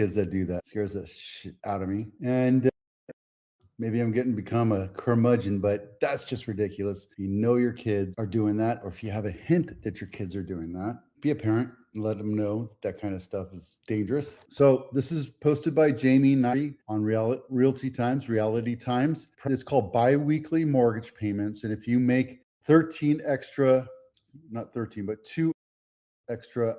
kids that do that. It scares the shit out of me. And maybe I'm become a curmudgeon, but that's just ridiculous. If you know your kids are doing that, or if you have a hint that your kids are doing that, be a parent and let them know that kind of stuff is dangerous. So this is posted by Jamie Knighty on Realty Times. It's called Biweekly Mortgage Payments. And if you make 13 extra, not 13, but 2 extra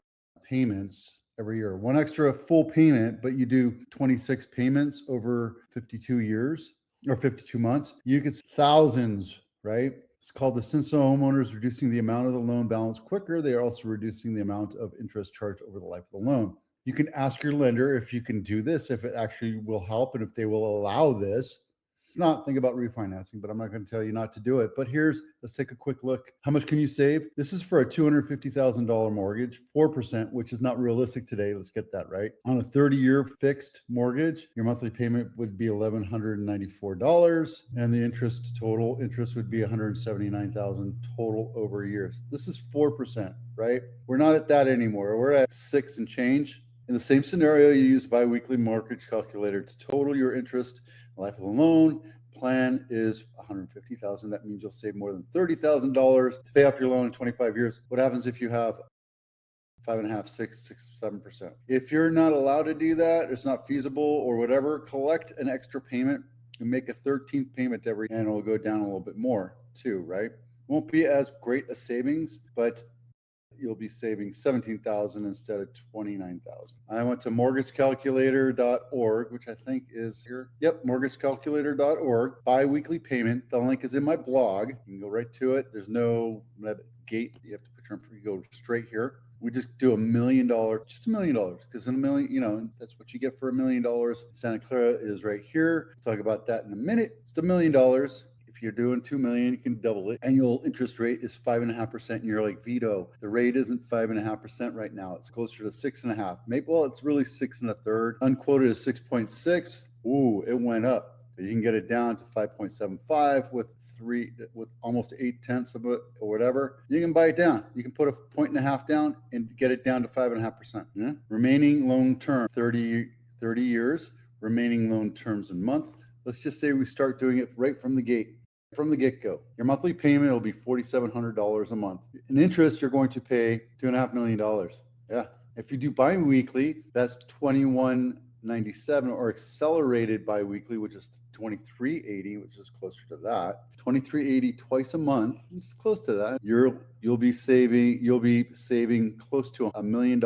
payments every year, 1 extra full payment, but you do 26 payments over 52 years or 52 months, you get thousands, right? It's called the Since homeowners reducing the amount of the loan balance quicker, they are also reducing the amount of interest charged over the life of the loan. You can ask your lender if you can do this, if it actually will help, and if they will allow this. If not, think about refinancing, but I'm not going to tell you not to do it. But let's take a quick look. How much can you save? This is for a $250,000 mortgage, 4%, which is not realistic today. Let's get that right. On a 30-year fixed mortgage, your monthly payment would be $1,194, and the total interest would be $179,000 total over years. This is 4%, right? We're not at that anymore. We're at 6 and change. In the same scenario, you use biweekly mortgage calculator to total your interest. Life of the loan plan is $150,000. That means you'll save more than $30,000 to pay off your loan in 25 years. What happens if you have 5.5%, 6%, 7%? If you're not allowed to do that, it's not feasible or whatever, collect an extra payment and make a 13th payment every, and it'll go down a little bit more too, right? Won't be as great a savings, but you'll be saving $17,000 instead of $29,000. I went to mortgagecalculator.org, which I think is here. Yep, mortgagecalculator.org, biweekly payment. The link is in my blog. You can go right to it. There's no gate. You have to you go straight here. We just do $1 million, just $1 million, because in $1 million, that's what you get for $1 million. Santa Clara is right here. We'll talk about that in a minute. It's $1 million. If you're doing 2 million, you can double it. Annual interest rate is 5.5%. And you're like, Vito, the rate isn't 5.5% right now. It's closer to 6.5. Maybe, well, it's really 6 1/3. Unquoted is 6.6. Ooh, it went up. You can get it down to 5.75 with almost 8/10 of it or whatever. You can buy it down. You can put a 1.5 down and get it down to 5.5%. Yeah? Remaining loan term, 30 years. Remaining loan terms in month. Let's just say we start doing it right from the gate. From the get-go, your monthly payment will be $4,700 a month. In interest, you're going to pay $2.5 million. Yeah. If you do bi-weekly, that's $2,197, or accelerated bi-weekly, which is $2,380, which is closer to that. $2,380 twice a month, which is close to that. You'll be saving close to $1 million,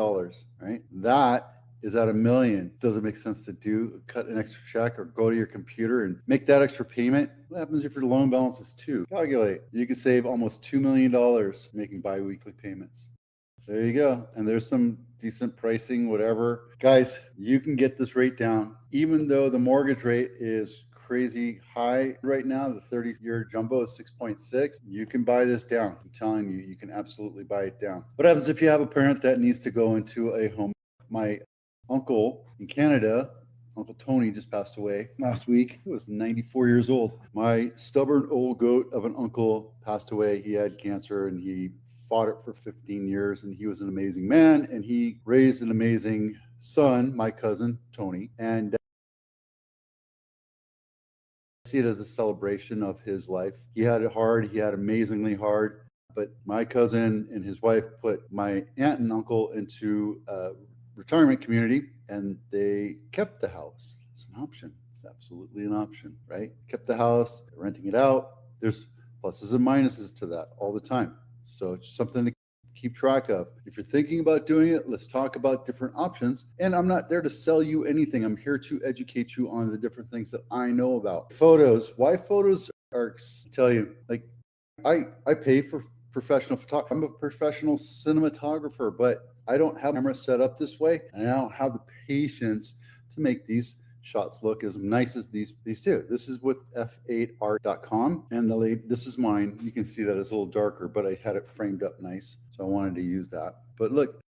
right? That is at $1 million. Does it make sense to cut an extra check or go to your computer and make that extra payment? What happens if your loan balance is 2? Calculate. You could save almost $2 million making bi-weekly payments. There you go. And there's some decent pricing, whatever. Guys, you can get this rate down. Even though the mortgage rate is crazy high right now, the 30-year jumbo is 6.6. You can buy this down. I'm telling you, you can absolutely buy it down. What happens if you have a parent that needs to go into a home? My uncle in Canada, Uncle Tony, just passed away last week. He was 94 years old. My stubborn old goat of an uncle passed away. He had cancer and he fought it for 15 years, and he was an amazing man, and he raised an amazing son, my cousin Tony, and I see it as a celebration of his life. He had it hard. He had amazingly hard, but my cousin and his wife put my aunt and uncle into retirement community, and they kept the house. It's an option. It's absolutely an option, right? Kept the house, renting it out. There's pluses and minuses to that all the time. So it's something to keep track of. If you're thinking about doing it, let's talk about different options. And I'm not there to sell you anything. I'm here to educate you on the different things that I know about. Photos. Why photos are, tell you, like I pay for professional photography. I'm a professional cinematographer, but I don't have a camera set up this way, and I don't have the patience to make these shots look as nice as these do. This is with f8art.com, and this is mine. You can see that it's a little darker, but I had it framed up nice, so I wanted to use that. But look,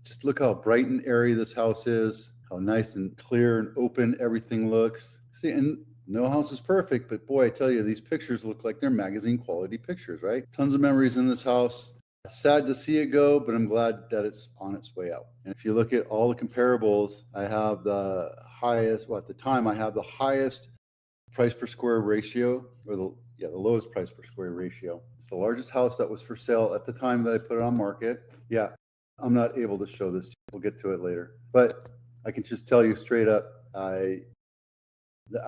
just look how bright and airy this house is, how nice and clear and open everything looks. See, and no house is perfect, but boy, I tell you, these pictures look like they're magazine quality pictures, right? Tons of memories in this house. Sad to see it go, but I'm glad that it's on its way out. And if you look at all the comparables, I have the highest, well, at the time, I have the highest price per square ratio, or the lowest price per square ratio. It's the largest house that was for sale at the time that I put it on market. Yeah, I'm not able to show this. We'll get to it later. But I can just tell you straight up, the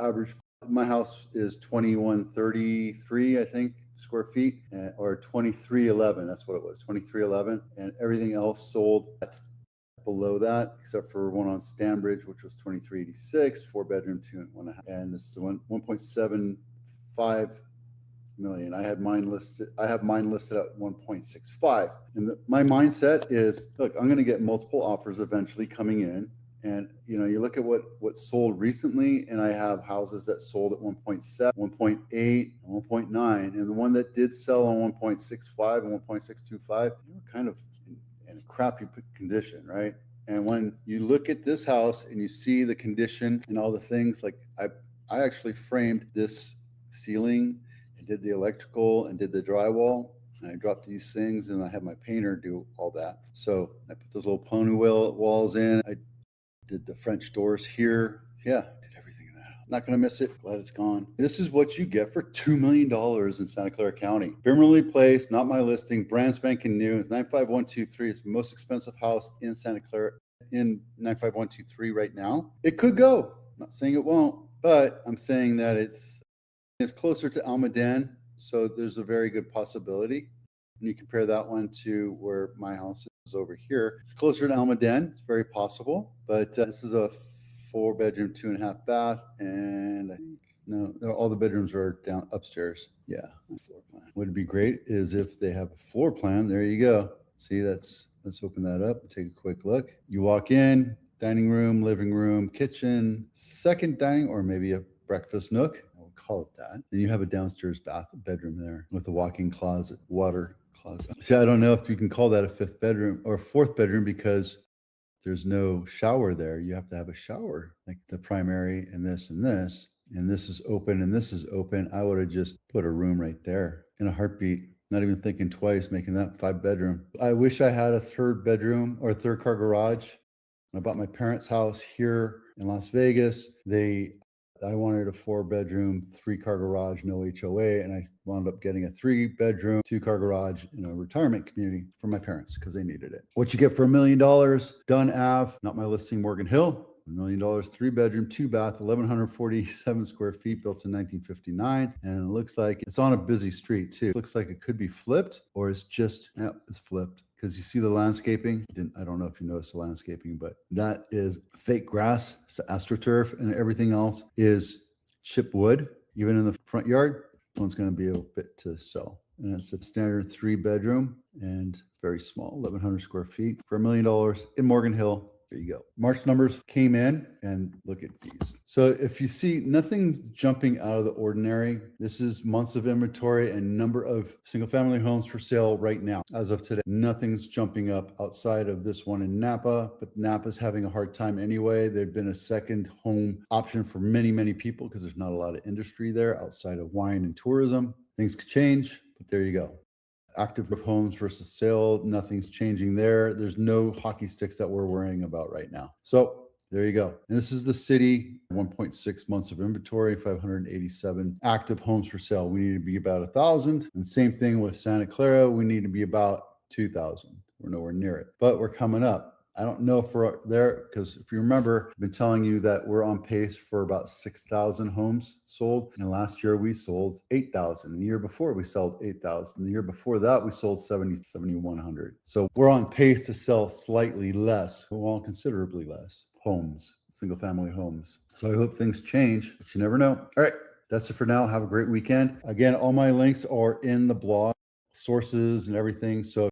average, my house is 2133, I think, square feet, or 2311. That's what it was, 2311. And everything else sold at below that, except for one on Stanbridge, which was 2386, 4-bedroom, 2.5. And this is 1.75 million. I have mine listed at 1.65. And my mindset is, look, I'm going to get multiple offers eventually coming in. And you look at what sold recently, and I have houses that sold at 1.7, 1.8, 1.9, and the one that did sell on 1.65 and 1.625, they were kind of in a crappy condition, right? And when you look at this house and you see the condition and all the things, like I actually framed this ceiling and did the electrical and did the drywall. And I dropped these things and I had my painter do all that. So I put those little pony walls in. I did the French doors here. Yeah, did everything in that house. Not going to miss it. Glad it's gone. This is what you get for $2 million in Santa Clara County. Beverly Place, not my listing, brand spanking new. It's 95123. It's the most expensive house in Santa Clara in 95123 right now. It could go. I'm not saying it won't, but I'm saying that it's closer to Almaden. So there's a very good possibility. When you compare that one to where my house is over here, it's closer to Almaden. It's very possible, but this is a 4-bedroom, 2.5 bath, and I think all the bedrooms are down upstairs. Yeah, floor plan. What would be great is if they have a floor plan. There you go. See, let's open that up and take a quick look. You walk in, dining room, living room, kitchen, second dining, or maybe a breakfast nook. We'll call it that. Then you have a downstairs bedroom there with a walk-in closet, water closet. See, I don't know if you can call that a 5th bedroom or 4th bedroom because there's no shower there. You have to have a shower, like the primary and this and this. And this is open and this is open. I would have just put a room right there in a heartbeat. Not even thinking twice, making that 5-bedroom. I wish I had a 3rd bedroom or a 3rd-car garage. When I bought my parents' house here in Las Vegas, I wanted a 4-bedroom, 3-car garage, no HOA, and I wound up getting a 3-bedroom, 2-car garage in a retirement community for my parents because they needed it. What you get for $1 million, Dunn Ave, not my listing, Morgan Hill. $1 million, 3-bedroom, 2-bath, 1,147 square feet, built in 1959. And it looks like it's on a busy street too. It looks like it could be flipped or it's flipped. Because you see the landscaping. I don't know if you noticed the landscaping, but that is fake grass. It's AstroTurf, and everything else is chip wood. Even in the front yard, one's going to be a bit to sell. And it's a standard 3-bedroom and very small, 1,100 square feet for $1 million in Morgan Hill. There you go. March numbers came in, and look at these. So if you see nothing's jumping out of the ordinary, this is months of inventory and number of single family homes for sale right now. As of today, nothing's jumping up outside of this one in Napa, but Napa's having a hard time anyway. There'd been a second home option for many, many people because there's not a lot of industry there outside of wine and tourism. Things could change, but there you go. Active homes versus sale, nothing's changing there. There's no hockey sticks that we're worrying about right now. So there you go. And this is the city, 1.6 months of inventory, 587 active homes for sale. We need to be about 1,000. And same thing with Santa Clara, we need to be about 2,000. We're nowhere near it, but we're coming up. I don't know if we're there because if you remember, I've been telling you that we're on pace for about 6,000 homes sold. And last year we sold 8,000. The year before we sold 8,000. The year before that we sold 7,100. So we're on pace to sell slightly less, well, considerably less homes, single family homes. So I hope things change, but you never know. All right, that's it for now. Have a great weekend. Again, all my links are in the blog, sources and everything. So